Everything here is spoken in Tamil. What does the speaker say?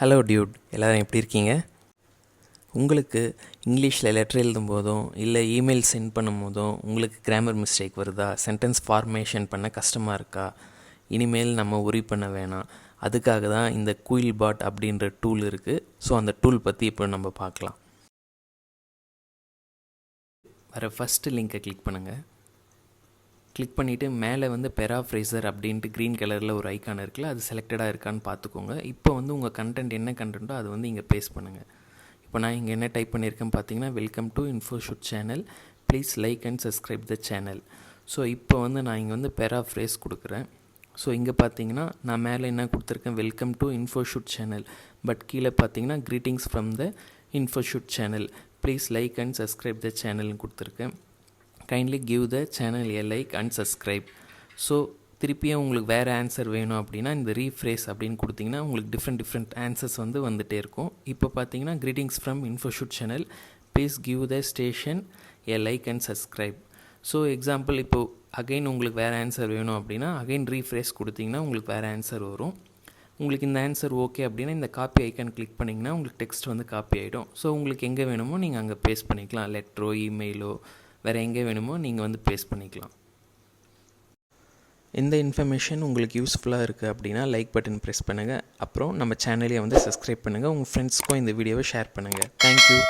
ஹலோ டியூட், எல்லோரும் எப்படி இருக்கீங்க? உங்களுக்கு இங்கிலீஷில் லெட்டர் எழுதும் போதும் இல்லை இமெயில் சென்ட் பண்ணும் போதும் உங்களுக்கு கிராமர் மிஸ்டேக் வருதா? சென்டென்ஸ் ஃபார்மேஷன் பண்ண கஷ்டமாக இருக்கா? இனிமேல் நம்ம உரி பண்ண வேணாம். அதுக்காக தான் இந்த குயில் பாட் அப்படின்ற டூல் இருக்குது. ஸோ அந்த டூல் பற்றி இப்போ நம்ம பார்க்கலாம். வர ஃபஸ்ட்டு லிங்க்கை கிளிக் பண்ணுங்கள். கிளிக் பண்ணிவிட்டு மேலே பெராஃப்ரேசர் அப்படின்ட்டு க்ரீன் கலரில் ஒரு ஐக்கான் இருக்குல்ல, அது செலக்டடாக இருக்கான்னு பார்த்துக்கோங்க. இப்போ உங்கள் கண்டென்ட் என்ன கண்டென்ட்டோ அது இங்கே பேஸ்ட் பண்ணுங்கள். இப்போ நான் இங்கே என்ன டைப் பண்ணியிருக்கேன் பார்த்தீங்கன்னா, welcome to Infoshoot channel, please like and subscribe the channel. So இப்போ நான் இங்கே பெராஃப்ரேஸ் கொடுக்குறேன். ஸோ இங்கே பார்த்தீங்கன்னா நான் மேலே என்ன கொடுத்துருக்கேன், welcome to Infoshoot channel, but கீழே பார்த்தீங்கன்னா greetings from the Infoshoot channel, please like and subscribe the சேனல்னு கொடுத்துருக்கேன். Kindly give the channel a like and subscribe. So திருப்பியும் உங்களுக்கு வேறு ஆன்சர் வேணும் அப்படின்னா இந்த ரீஃப்ரேஸ் அப்படின்னு கொடுத்திங்கன்னா உங்களுக்கு டிஃப்ரெண்ட் ஆன்சர்ஸ் வந்துகிட்டே இருக்கும். இப்போ பார்த்தீங்கன்னா greetings from Infoshoot channel, please give the station a like and subscribe. So example இப்போது அகைன் உங்களுக்கு வேறு ஆன்சர் வேணும் அப்படின்னா அகைன் ரீஃப்ரேஸ் கொடுத்திங்கன்னா உங்களுக்கு வேறு ஆன்சர் வரும். உங்களுக்கு இந்த ஆன்சர் ஓகே அப்படின்னா இந்த காப்பி ஐக்கான் கிளிக் பண்ணிங்கன்னா உங்களுக்கு டெக்ஸ்ட் காப்பி ஆகிடும். ஸோ உங்களுக்கு எங்கே வேணுமோ நீங்கள் அங்கே பேஸ்ட் பண்ணிக்கலாம். லெட்டரோ இமெயிலோ வேறு எங்கே வேணுமோ நீங்கள் பேஸ்ட் பண்ணிக்கலாம். இந்த இன்ஃபர்மேஷன் உங்களுக்கு யூஸ்ஃபுல்லாக இருக்குது அப்படின்னா லைக் பட்டன் ப்ரெஸ் பண்ணுங்கள். அப்புறம் நம்ம சேனலையே சப்ஸ்கிரைப் பண்ணுங்கள். உங்கள் ஃப்ரெண்ட்ஸ்க்கும் இந்த வீடியோவை ஷேர் பண்ணுங்கள். தேங்க்யூ.